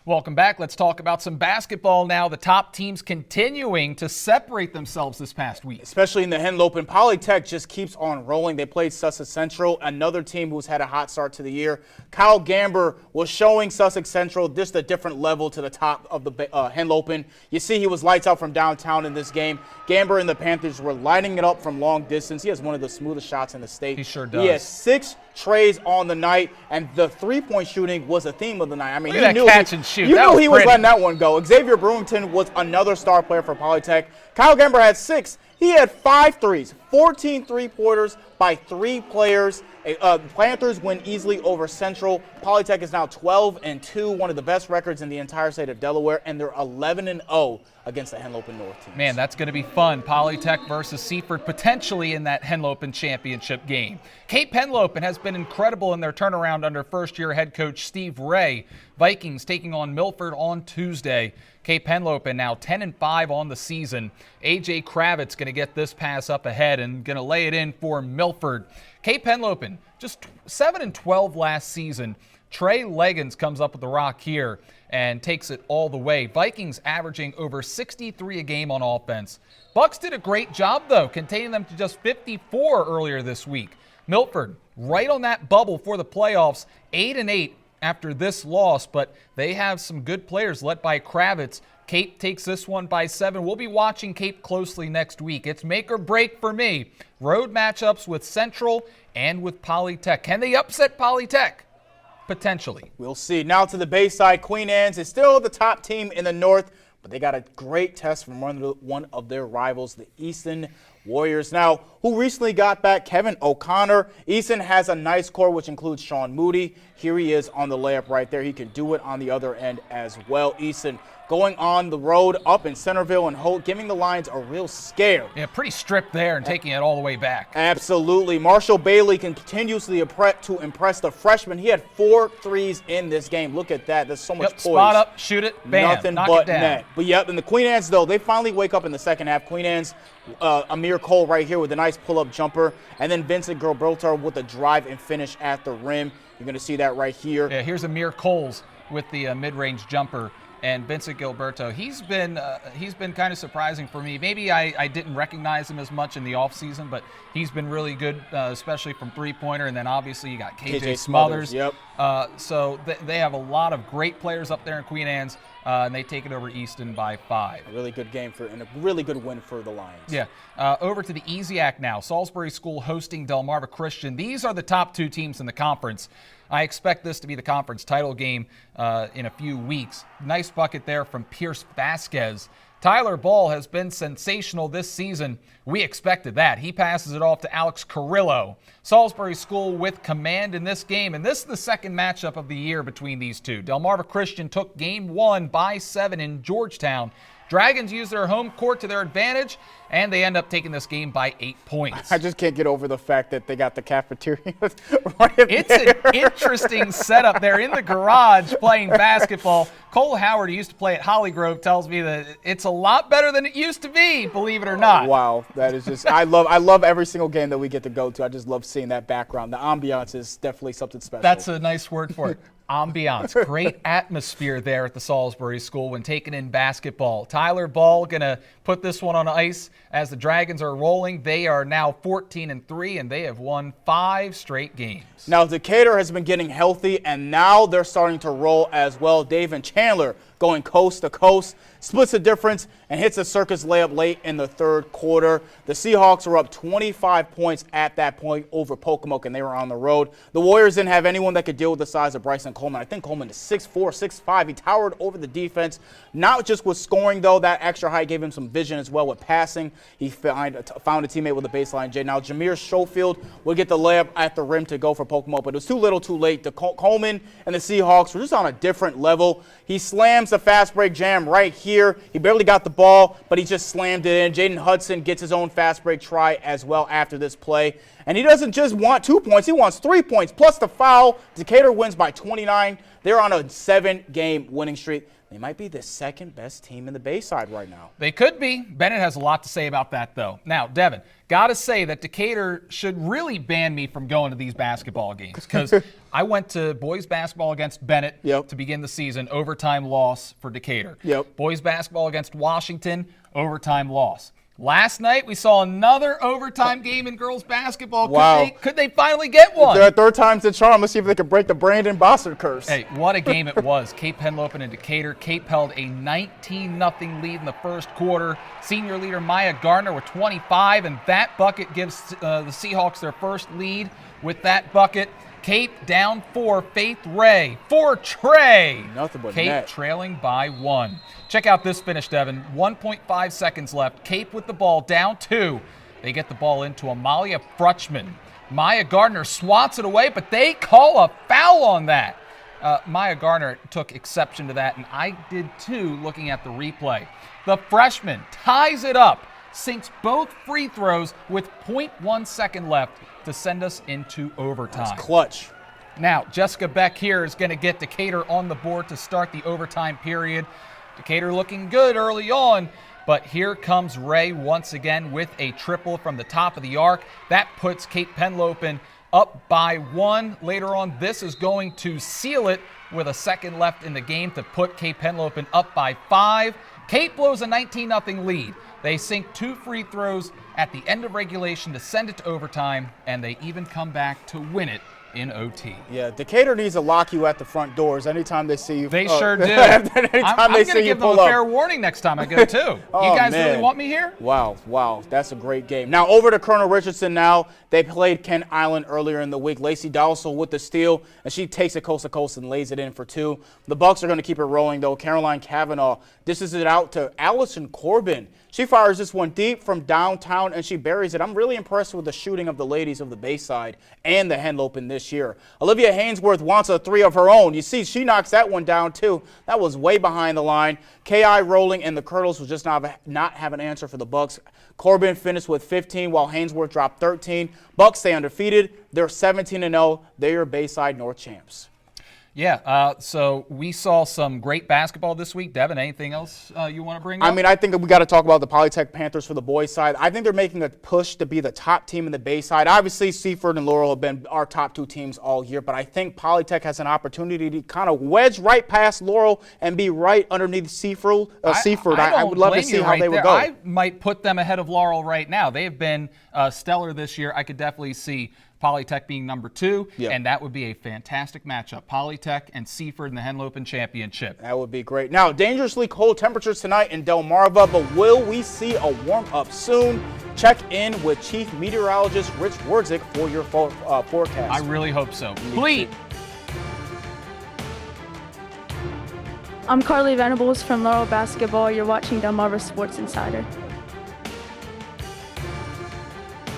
Welcome back. Let's talk about some basketball now. The top teams continuing to separate themselves this past week. Especially in the Henlopen. Polytech just keeps on rolling. They played Sussex Central, another team who's had a hot start to the year. Kyle Gamber was showing Sussex Central just a different level to the top of the Henlopen. You see he was lights out from downtown in this game. Gamber and the Panthers were lighting it up from long distance. He has one of the smoothest shots in the state. He sure does. He has 6 trays on the night, and the three-point shooting was a theme of the night. I mean, look at that catch and shoot. You knew he was pretty. letting that one go. Xavier Brewington was another star player for Polytech. Kyle Gamber had 6. He had 5 threes, 14 three-pointers by 3 players. Panthers win easily over Central. Polytech is now 12-2, one of the best records in the entire state of Delaware, and they're 11-0 against the Henlopen North teams. Man, that's going to be fun. Polytech versus Seaford potentially in that Henlopen championship game. Cape Henlopen has been incredible in their turnaround under first-year head coach Steve Ray. Vikings taking on Milford on Tuesday. Cape Henlopen now 10-5 on the season. A.J. Kravitz going to get this pass up ahead and going to lay it in for Milford. Cape Henlopen just 7-12 last season. Trey Leggins comes up with the rock here and takes it all the way. Vikings averaging over 63 a game on offense. Bucks did a great job, though, containing them to just 54 earlier this week. Milford right on that bubble for the playoffs, 8-8 after this loss, but they have some good players led by Kravitz. Cape takes this one by 7. We'll be watching Cape closely next week. It's make or break for me. Road matchups with Central and with Polytech. Can they upset Polytech? Potentially. We'll see. Now to the Bayside. Queen Anne's is still the top team in the North, but they got a great test from one of their rivals, the Easton Warriors. Now, who recently got back Kevin O'Connor. Easton has a nice core, which includes Sean Moody. Here he is on the layup right there. He can do it on the other end as well. Easton going on the road up in Centerville and Holt, giving the Lions a real scare. Yeah, pretty stripped there and taking it all the way back. Absolutely. Marshall Bailey continuously to impress the freshman. He had 4 threes in this game. Look at that. There's so much poise. Spot up, shoot it, bam, nothing knock but it down. net. But yep, and the Queen Anne's, though, they finally wake up in the second half. Queen Anne's, Amir Cole right here with a nice pull-up jumper, and then Vincent Gilberto with a drive and finish at the rim. You're going to see that right here. Yeah, here's Amir Coles with the mid-range jumper. And Vincent Gilberto, he's been kind of surprising for me. Maybe I didn't recognize him as much in the offseason, but he's been really good, especially from three-pointer. And then obviously you got KJ Smothers. Yep. So they have a lot of great players up there in Queen Anne's, and they take it over Easton by 5. A really good game and a really good win for the Lions. Yeah. Over to the EZAC now. Salisbury School hosting Delmarva Christian. These are the top 2 teams in the conference. I expect this to be the conference title game in a few weeks. Nice bucket there from Pierce Vasquez. Tyler Ball has been sensational this season. We expected that. He passes it off to Alex Carrillo. Salisbury School with command in this game, and this is the second matchup of the year between these two. Delmarva Christian took game 1 by 7 in Georgetown. Dragons use their home court to their advantage, and they end up taking this game by 8 points. I just can't get over the fact that they got the cafeteria right It's there. An interesting setup. They're in the garage playing basketball. Cole Howard, who used to play at Hollygrove, tells me that it's a lot better than it used to be, believe it or not. Wow, that is just, I love every single game that we get to go to. I just love seeing that background. The ambiance is definitely something special. That's a nice word for it. Ambiance. Great atmosphere there at the Salisbury School when taking in basketball. Tyler Ball going to put this one on ice as the Dragons are rolling. They are now 14-3, and they have won 5 straight games. Now, Decatur has been getting healthy, and now they're starting to roll as well. Dave and Chandler going coast to coast, splits the difference, and hits a circus layup late in the third quarter. The Seahawks are up 25 points at that point over Pocomoke, and they were on the road. The Warriors didn't have anyone that could deal with the size of Bryson Coleman. I think Coleman is 6'4", 6'5". He towered over the defense, not just with scoring, though. That extra height gave him some vision as well with passing. He found a teammate with a baseline J. Now, Jameer Schofield will get the layup at the rim to go for Pocomoke, but it was too little too late. Coleman and the Seahawks were just on a different level. He slams the fast break jam right here. He barely got the ball, but he just slammed it in. Jaden Hudson gets his own fast break try as well after this play. And he doesn't just want 2 points, he wants 3 points, plus the foul. Decatur wins by 29. They're on a 7-game winning streak. They might be the second best team in the Bayside right now. They could be. Bennett has a lot to say about that, though. Now, Devin, got to say that Decatur should really ban me from going to these basketball games because I went to boys basketball against Bennett to begin the season, overtime loss for Decatur. Boys basketball against Washington, overtime loss. Last night, we saw another overtime game in girls basketball. Wow. Could they finally get one? Their third time's the charm. Let's see if they can break the Brandon Bossert curse. Hey, what a game it was. Cape Henlopen and Decatur. Cape held a 19-0 lead in the first quarter. Senior leader Maya Gardner with 25, and that bucket gives the Seahawks their first lead. With that bucket, Cape down 4, Faith Ray for Trey. Nothing but Cape net. trailing by 1. Check out this finish, Devin. 1.5 seconds left. Cape with the ball, down 2. They get the ball into Amalia Frutchman. Maya Gardner swats it away, but they call a foul on that. Maya Gardner took exception to that, and I did too looking at the replay. The freshman ties it up, sinks both free throws with 0.1 second left to send us into overtime. That's clutch. Now, Jessica Beck here is going to get Decatur on the board to start the overtime period. Decatur looking good early on, but here comes Ray once again with a triple from the top of the arc. That puts Cape Henlopen up by 1. Later on, this is going to seal it with a second left in the game to put Cape Henlopen up by 5. Cape blows a 19-0 lead. They sink 2 free throws at the end of regulation to send it to overtime, and they even come back to win it in OT. Yeah, Decatur needs to lock you at the front doors anytime they see you. They sure do. Anytime I'm they going see to you give them pull a up. fair warning next time I go, too. Oh, you guys man. really want me here? Wow. That's a great game. Now, over to Colonel Richardson now. They played Kent Island earlier in the week. Lacey Dowsell with the steal, and she takes it coast to coast and lays it in for 2. The Bucks are going to keep it rolling, though. Caroline Kavanaugh dishes it out to Allison Corbin. She fires this one deep from downtown, and she buries it. I'm really impressed with the shooting of the ladies of the Bayside and the Henlopen this year. Olivia Hainsworth wants a 3 of her own. You see, she knocks that one down, too. That was way behind the line. K.I. rolling, and the Colonels will just not have an answer for the Bucks. Corbin finished with 15, while Hainsworth dropped 13. Bucks stay undefeated. They're 17-0. They're your Bayside North champs. Yeah, so we saw some great basketball this week. Devin, anything else you want to bring up? I mean, I think we got to talk about the Polytech Panthers for the boys' side. I think they're making a push to be the top team in the Bayside. Obviously, Seaford and Laurel have been our top 2 teams all year, but I think Polytech has an opportunity to kind of wedge right past Laurel and be right underneath Seaford. I would love to see how they would go. I might put them ahead of Laurel right now. They have been stellar this year. I could definitely see Polytech being number 2, and that would be a fantastic matchup. Polytech and Seaford in the Henlopen Championship. That would be great. Now, dangerously cold temperatures tonight in Delmarva, but will we see a warm-up soon? Check in with Chief Meteorologist Rich Wardzik for your forecast. I really hope so. Please. I'm Carly Venables from Laurel Basketball. You're watching Delmarva Sports Insider.